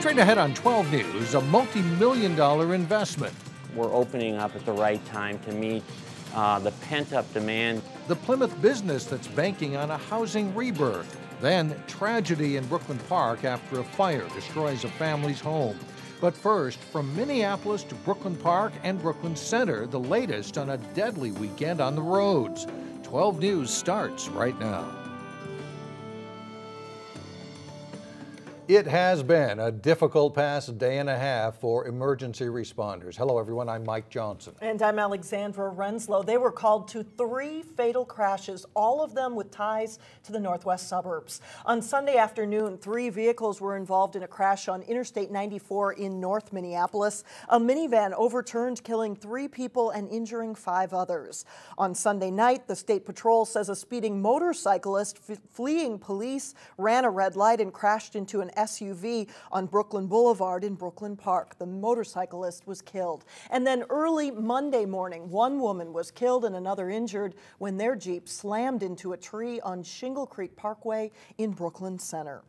Straight ahead on 12 News, a multi-million-dollar investment. We're opening up at the right time to meet the pent-up demand. The Plymouth business that's banking on a housing rebirth. Then tragedy in Brooklyn Park after a fire destroys a family's home. But first, from Minneapolis to Brooklyn Park and Brooklyn Center, the latest on a deadly weekend on the roads. 12 News starts right now. It has been a difficult past day and a half for emergency responders. Hello, everyone. I'm Mike Johnson. And I'm Alexandra Renslow. They were called to 3 fatal crashes, all of them with ties to the northwest suburbs. On Sunday afternoon, 3 vehicles were involved in a crash on Interstate 94 in North Minneapolis. A minivan overturned, killing 3 people and injuring 5 others. On Sunday night, the State Patrol says a speeding motorcyclist fleeing police ran a red light and crashed into an SUV on Brooklyn Boulevard in Brooklyn Park. The motorcyclist was killed. And then early Monday morning, 1 woman was killed and another injured when their Jeep slammed into a tree on Shingle Creek Parkway in Brooklyn Center.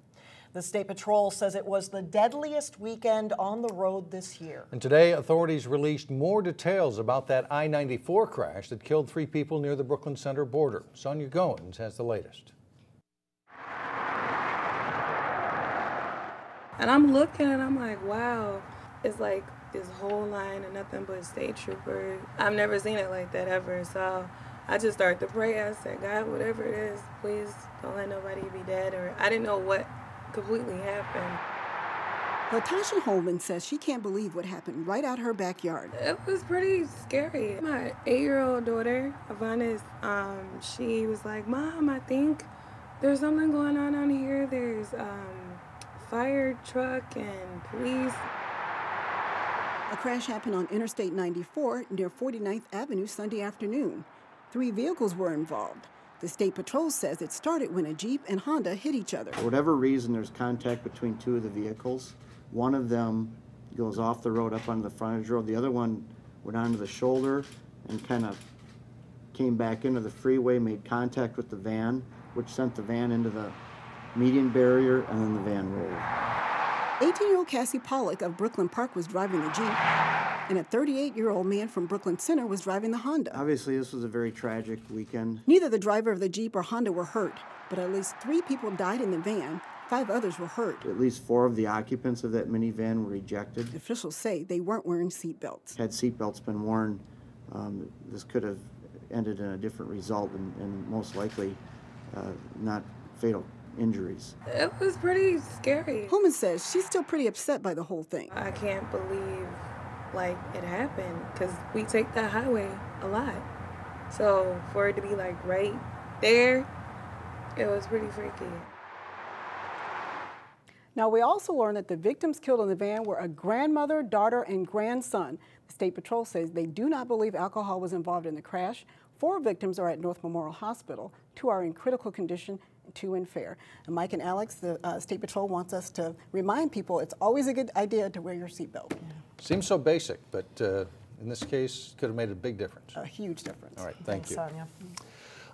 The State Patrol says it was the deadliest weekend on the road this year. And today, authorities released more details about that I-94 crash that killed 3 people near the Brooklyn Center border. Sonia Goins has the latest. And I'm looking and I'm like, wow, it's like this whole line of nothing but state troopers. I've never seen it like that ever. So I just started to pray. I said, God, whatever it is, please don't let nobody be dead. Or I didn't know what completely happened. Latasha Holman says she can't believe what happened right out her backyard. It was pretty scary. My 8-year-old daughter, Ivana, she was like, Mom, I think there's something going on here. There's fire truck and police. A crash happened on Interstate 94 near 49th Avenue Sunday afternoon. 3 vehicles were involved. The State Patrol says it started when a Jeep and Honda hit each other. For whatever reason, there's contact between 2 of the vehicles. One of them goes off the road up onto the frontage road. The other one went onto the shoulder and kind of came back into the freeway, made contact with the van, which sent the van into the median barrier, and then the van rolled. 18-year-old Cassie Pollock of Brooklyn Park was driving the Jeep, and a 38-year-old man from Brooklyn Center was driving the Honda. Obviously, this was a very tragic weekend. Neither the driver of the Jeep or Honda were hurt, but at least 3 people died in the van. 5 others were hurt. At least 4 of the occupants of that minivan were ejected. Officials say they weren't wearing seatbelts. Had seatbelts been worn, this could have ended in a different result and most likely not fatal injuries. It was pretty scary. Holman says she's still pretty upset by the whole thing. I can't believe like it happened because we take that highway a lot. So for it to be like right there, it was pretty freaky. Now, we also learned that the victims killed in the van were a grandmother, daughter, and grandson. The State Patrol says they do not believe alcohol was involved in the crash. 4 victims are at North Memorial Hospital. 2 are in critical condition, 2 in fair. And Mike and Alex, the State Patrol wants us to remind people it's always a good idea to wear your seatbelt. Seems so basic, but in this case, could have made a big difference. A huge difference. All right, thank you. Sonia.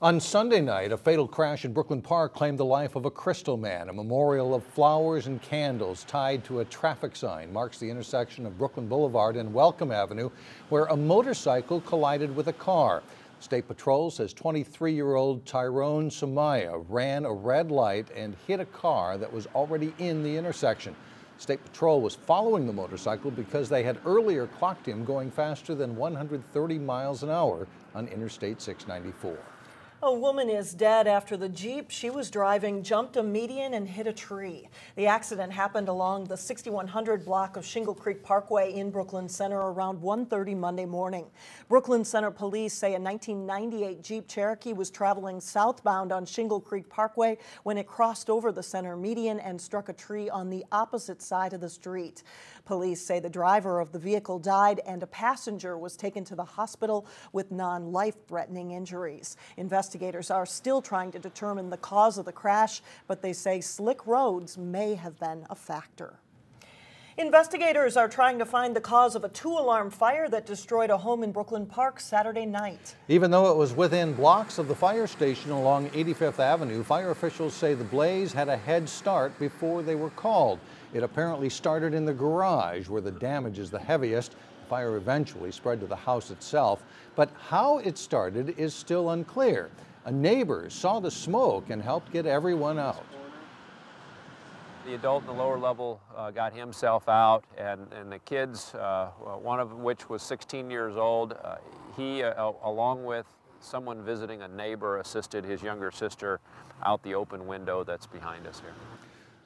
On Sunday night, a fatal crash in Brooklyn Park claimed the life of a Crystal Man. A memorial of flowers and candles tied to a traffic sign marks the intersection of Brooklyn Boulevard and Welcome Avenue, where a motorcycle collided with a car. State Patrol says 23-year-old Tyrone Sumaya ran a red light and hit a car that was already in the intersection. State Patrol was following the motorcycle because they had earlier clocked him going faster than 130 miles an hour on Interstate 694. A woman is dead after the Jeep she was driving jumped a median and hit a tree. The accident happened along the 6100 block of Shingle Creek Parkway in Brooklyn Center around 1:30 Monday morning. Brooklyn Center police say a 1998 Jeep Cherokee was traveling southbound on Shingle Creek Parkway when it crossed over the center median and struck a tree on the opposite side of the street. Police say the driver of the vehicle died and a passenger was taken to the hospital with non-life-threatening injuries. Investigators are still trying to determine the cause of the crash, but they say slick roads may have been a factor. Investigators are trying to find the cause of a two-alarm fire that destroyed a home in Brooklyn Park Saturday night. Even though it was within blocks of the fire station along 85th Avenue, fire officials say the blaze had a head start before they were called. It apparently started in the garage, where the damage is the heaviest. The fire eventually spread to the house itself, but how it started is still unclear. A neighbor saw the smoke and helped get everyone out. The adult in the lower level got himself out, and the kids, one of which was 16 years old, he, along with someone visiting a neighbor, assisted his younger sister out the open window that's behind us here.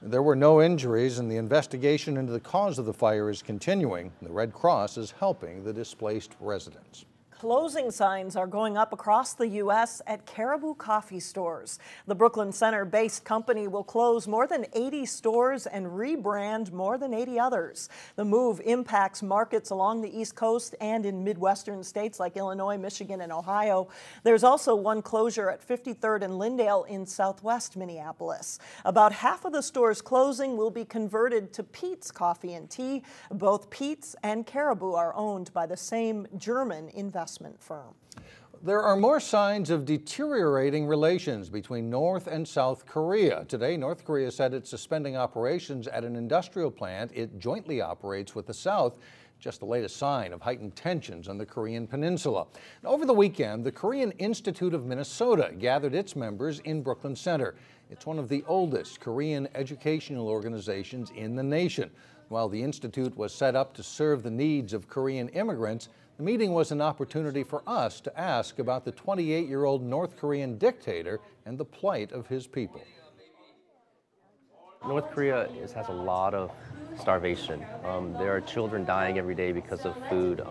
There were no injuries, and the investigation into the cause of the fire is continuing. The Red Cross is helping the displaced residents. Closing signs are going up across the U.S. at Caribou coffee stores. The Brooklyn Center-based company will close more than 80 stores and rebrand more than 80 others. The move impacts markets along the East Coast and in Midwestern states like Illinois, Michigan, and Ohio. There's also one closure at 53rd and Lyndale in southwest Minneapolis. About half of the stores closing will be converted to Peet's Coffee and Tea. Both Peet's and Caribou are owned by the same German investment firm. There are more signs of deteriorating relations between North and South Korea. Today, North Korea said it's suspending operations at an industrial plant it jointly operates with the South, just the latest sign of heightened tensions on the Korean peninsula. And over the weekend, the Korean Institute of Minnesota gathered its members in Brooklyn Center. It's one of the oldest Korean educational organizations in the nation. While the institute was set up to serve the needs of Korean immigrants, the meeting was an opportunity for us to ask about the 28-year-old North Korean dictator and the plight of his people. North Korea has a lot of starvation. There are children dying every day because of food.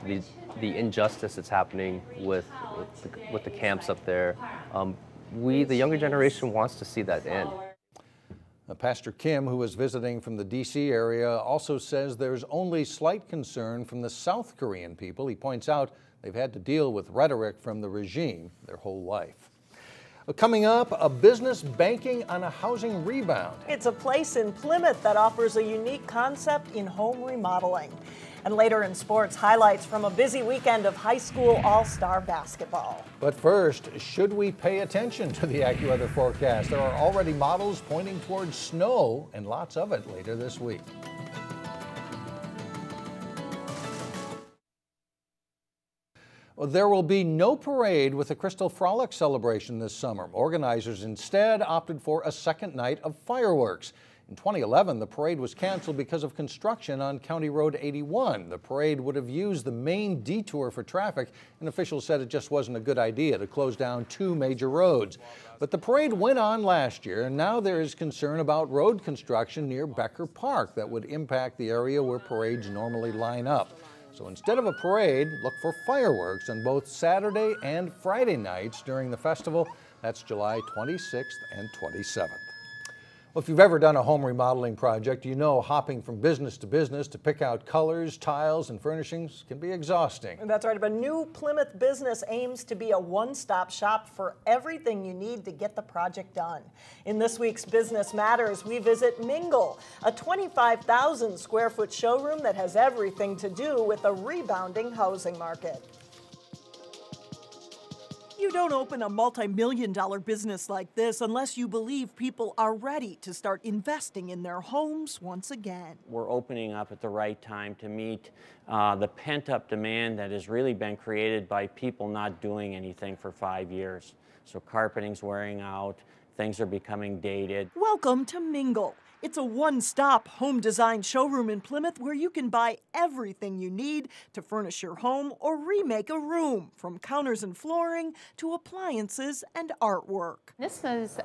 The injustice that's happening with the camps up there, the younger generation wants to see that end. Pastor Kim, who is visiting from the D.C. area, also says there's only slight concern from the South Korean people. He points out they've had to deal with rhetoric from the regime their whole life. Coming up, a business banking on a housing rebound. It's a place in Plymouth that offers a unique concept in home remodeling. And later in sports, highlights from a busy weekend of high school all-star basketball. But first, should we pay attention to the AccuWeather forecast? There are already models pointing towards snow and lots of it later this week. There will be no parade with the Crystal Frolics celebration this summer. Organizers instead opted for a second night of fireworks. In 2011, the parade was canceled because of construction on County Road 81. The parade would have used the main detour for traffic, and officials said it just wasn't a good idea to close down two major roads. But the parade went on last year, and now there is concern about road construction near Becker Park that would impact the area where parades normally line up. So instead of a parade, look for fireworks on both Saturday and Friday nights during the festival. That's July 26th and 27th. Well, if you've ever done a home remodeling project, you know hopping from business to pick out colors, tiles, and furnishings can be exhausting. That's right. But new Plymouth business aims to be a one-stop shop for everything you need to get the project done. In this week's Business Matters, we visit Mingle, a 25,000 square foot showroom that has everything to do with a rebounding housing market. You don't open a multi-million-dollar business like this unless you believe people are ready to start investing in their homes once again. We're opening up at the right time to meet the pent-up demand that has really been created by people not doing anything for 5 years. So carpeting's wearing out, things are becoming dated. Welcome to Mingle. It's a one-stop home design showroom in Plymouth where you can buy everything you need to furnish your home or remake a room, from counters and flooring to appliances and artwork. This is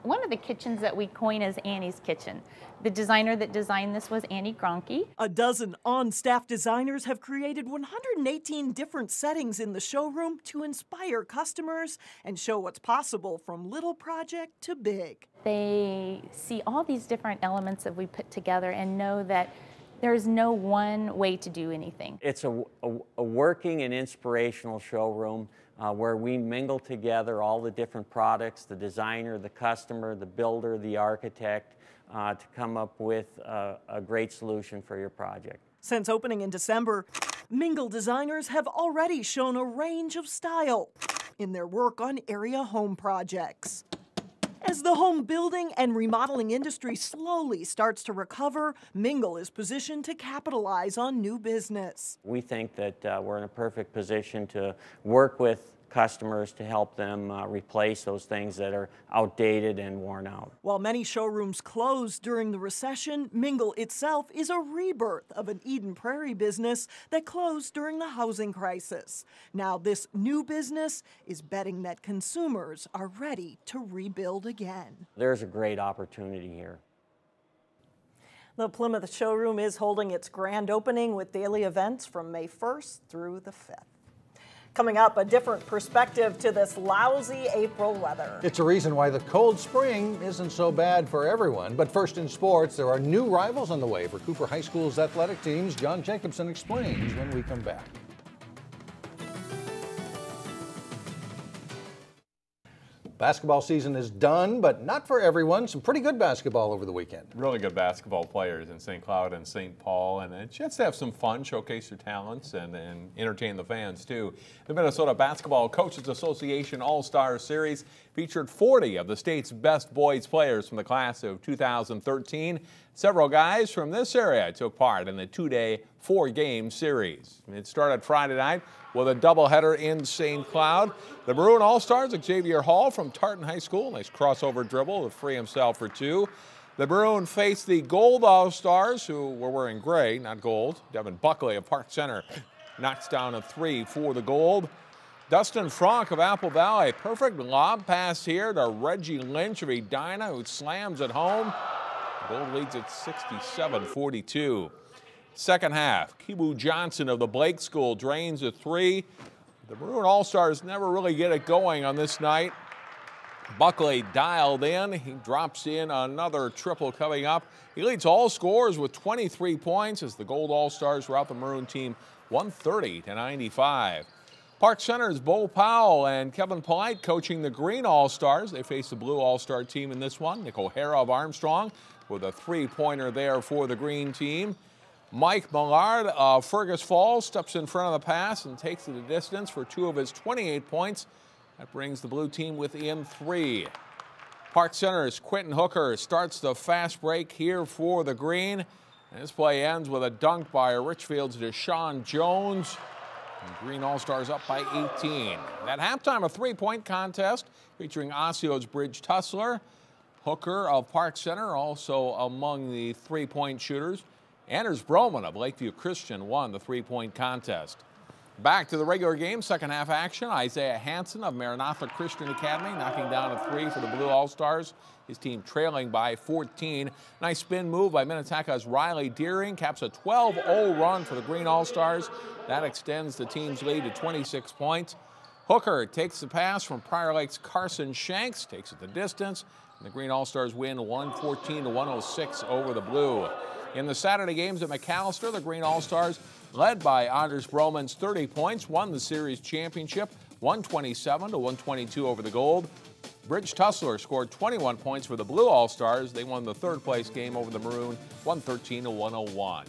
one of the kitchens that we coin as Annie's Kitchen. The designer that designed this was Annie Gronke. A dozen on-staff designers have created 118 different settings in the showroom to inspire customers and show what's possible from little project to big. They see all these different elements that we put together and know that there's no one way to do anything. It's a working and inspirational showroom where we mingle together all the different products, the designer, the customer, the builder, the architect, to come up with a great solution for your project. Since opening in December, Mingle designers have already shown a range of style in their work on area home projects. As the home building and remodeling industry slowly starts to recover, Mingle is positioned to capitalize on new business. We think that we're in a perfect position to work with customers to help them replace those things that are outdated and worn out. While many showrooms closed during the recession, Mingle itself is a rebirth of an Eden Prairie business that closed during the housing crisis. Now this new business is betting that consumers are ready to rebuild again. There's a great opportunity here. The Plymouth showroom is holding its grand opening with daily events from May 1st through the 5th. Coming up, a different perspective to this lousy April weather. It's a reason why the cold spring isn't so bad for everyone. But first in sports, there are new rivals on the way for Cooper High School's athletic teams. John Jacobson explains when we come back. Basketball season is done, but not for everyone. Some pretty good basketball over the weekend. Really good basketball players in St. Cloud and St. Paul, and a chance to have some fun, showcase their talents, and entertain the fans, too. The Minnesota Basketball Coaches Association All-Star Series featured 40 of the state's best boys players from the class of 2013. Several guys from this area took part in the two-day, four-game series. It started Friday night with a doubleheader in St. Cloud. The Maroon All-Stars, Xavier Hall from Tartan High School, nice crossover dribble to free himself for two. The Maroon faced the Gold All-Stars, who were wearing gray, not gold. Devin Buckley of Park Center knocks down a three for the Gold. Dustin Franck of Apple Valley, perfect lob pass here to Reggie Lynch of Edina, who slams it home. Gold leads at 67-42. Second half, Caribou Johnson of the Blake School drains a three. The Maroon All-Stars never really get it going on this night. Buckley dialed in. He drops in another triple coming up. He leads all scorers with 23 points as the Gold All-Stars rout the Maroon team 130-95. Park Center's Bo Powell and Kevin Polite coaching the Green All-Stars. They face the Blue All-Star team in this one. Nick O'Hara of Armstrong with a three-pointer there for the Green team. Mike Millard of Fergus Falls steps in front of the pass and takes it the distance for two of his 28 points. That brings the blue team within three. Park Center's Quentin Hooker starts the fast break here for the Green. And this play ends with a dunk by Richfield's Deshaun Jones. And Green All-Stars up by 18. At halftime, a three-point contest featuring Osseo's Bridge Tussler. Hooker of Park Center also among the three-point shooters. Anders Broman of Lakeview Christian won the three-point contest. Back to the regular game, second half action. Isaiah Hansen of Maranatha Christian Academy knocking down a three for the Blue All-Stars. His team trailing by 14. Nice spin move by Minnetonka's Riley Deering. Caps a 12-0 run for the Green All-Stars. That extends the team's lead to 26 points. Hooker takes the pass from Prior Lake's Carson Shanks, takes it the distance. And the Green All-Stars win 114-106 over the Blue. In the Saturday games at McAllister, the Green All-Stars, led by Anders Broman's 30 points, won the series championship 127-122 over the Gold. Bridge Tussler scored 21 points for the Blue All-Stars. They won the third-place game over the Maroon 113-101.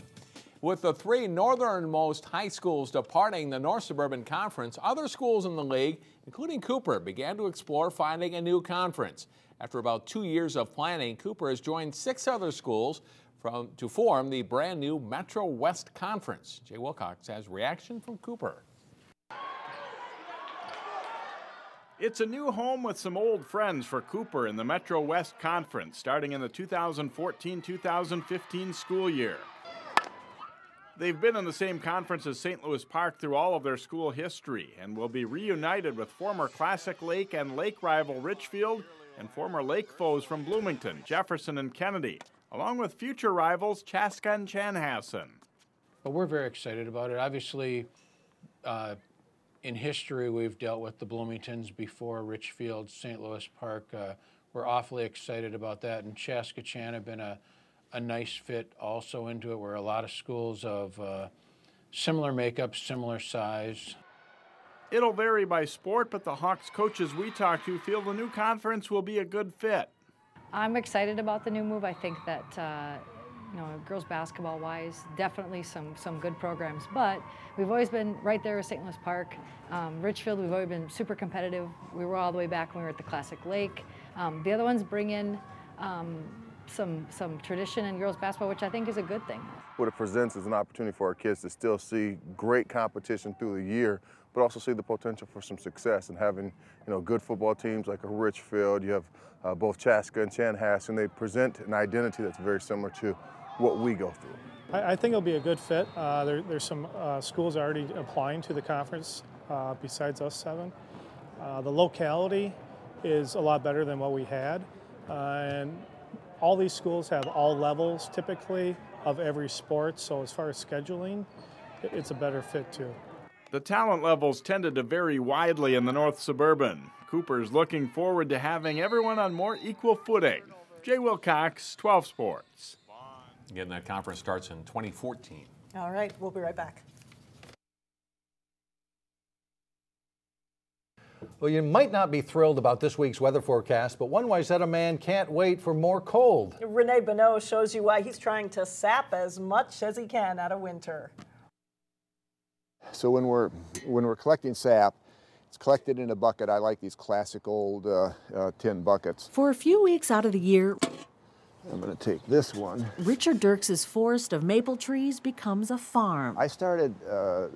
With the three northernmost high schools departing the North Suburban Conference, other schools in the league, including Cooper, began to explore finding a new conference. After about 2 years of planning, Cooper has joined 6 other schools to form the brand new Metro West Conference. Jay Wilcox has reaction from Cooper. It's a new home with some old friends for Cooper in the Metro West Conference, starting in the 2014-2015 school year. They've been in the same conference as St. Louis Park through all of their school history and will be reunited with former Classic Lake and Lake rival Richfield and former Lake foes from Bloomington, Jefferson, and Kennedy, along with future rivals Chaska and Chanhassen. Well, we're very excited about it. Obviously, in history, we've dealt with the Bloomingtons before, Richfield, St. Louis Park. We're awfully excited about that, and Chaska-Chan have been a nice fit also into it, where a lot of schools of similar makeup, similar size. It'll vary by sport, but the Hawks coaches we talked to feel the new conference will be a good fit. I'm excited about the new move. I think that, you know, girls basketball-wise, definitely some good programs. But we've always been right there at St. Louis Park. Richfield, we've always been super competitive. We were all the way back when we were at the Classic Lake. The other ones bring in some tradition in girls basketball, which I think is a good thing. What it presents is an opportunity for our kids to still see great competition through the year, but also see the potential for some success and having, you know, good football teams like a Richfield. You have both Chaska and Chanhassen. They present an identity that's very similar to what we go through. I think it'll be a good fit. There's some schools already applying to the conference besides us 7. The locality is a lot better than what we had, and all these schools have all levels typically of every sport, so as far as scheduling, it's a better fit too. The talent levels tended to vary widely in the North Suburban. Cooper's looking forward to having everyone on more equal footing. Jay Wilcox, 12 Sports. Again, that conference starts in 2014. All right, we'll be right back. Well, you might not be thrilled about this week's weather forecast, but one Wayzata man can't wait for more cold. Renee Bonneau shows you why he's trying to sap as much as he can out of winter. So when we're collecting sap, it's collected in a bucket. I like these classic old tin buckets. For a few weeks out of the year, I'm going to take this one. Richard Dirks' forest of maple trees becomes a farm. I started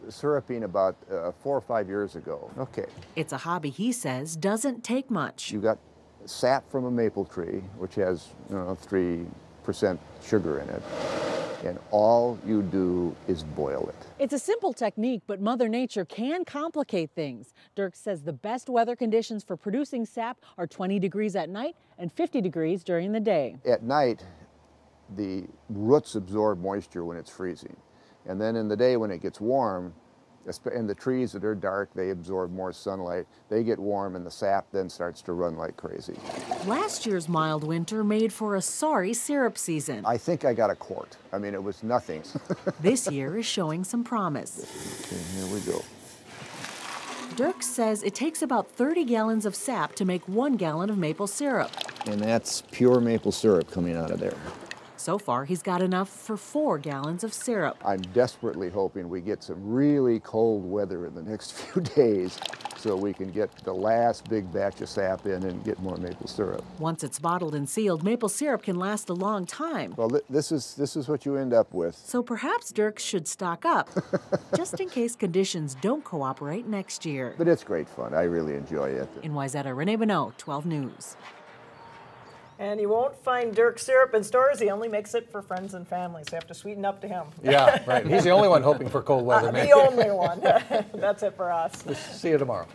syruping about 4 or 5 years ago. Okay. It's a hobby he says doesn't take much. You got sap from a maple tree, which has 3% sugar in it, and all you do is boil it. It's a simple technique, but Mother Nature can complicate things. Dirks says the best weather conditions for producing sap are 20 degrees at night and 50 degrees during the day. At night, the roots absorb moisture when it's freezing. And then in the day when it gets warm, and the trees that are dark, they absorb more sunlight. They get warm and the sap then starts to run like crazy. Last year's mild winter made for a sorry syrup season. I think I got a quart. I mean, it was nothing. This year is showing some promise. Okay, here we go. Dirks says it takes about 30 gallons of sap to make 1 gallon of maple syrup. And that's pure maple syrup coming out of there. So far, he's got enough for 4 gallons of syrup. I'm desperately hoping we get some really cold weather in the next few days so we can get the last big batch of sap in and get more maple syrup. Once it's bottled and sealed, maple syrup can last a long time. Well, this is what you end up with. So perhaps Dirks should stock up, just in case conditions don't cooperate next year. But it's great fun. I really enjoy it. In Wayzata, Renee Bonneau, 12 News. And you won't find Dirk syrup in stores. He only makes it for friends and family, so you have to sweeten up to him. Yeah, right. He's the only one hoping for cold weather, man. The only one. That's it for us. See you tomorrow.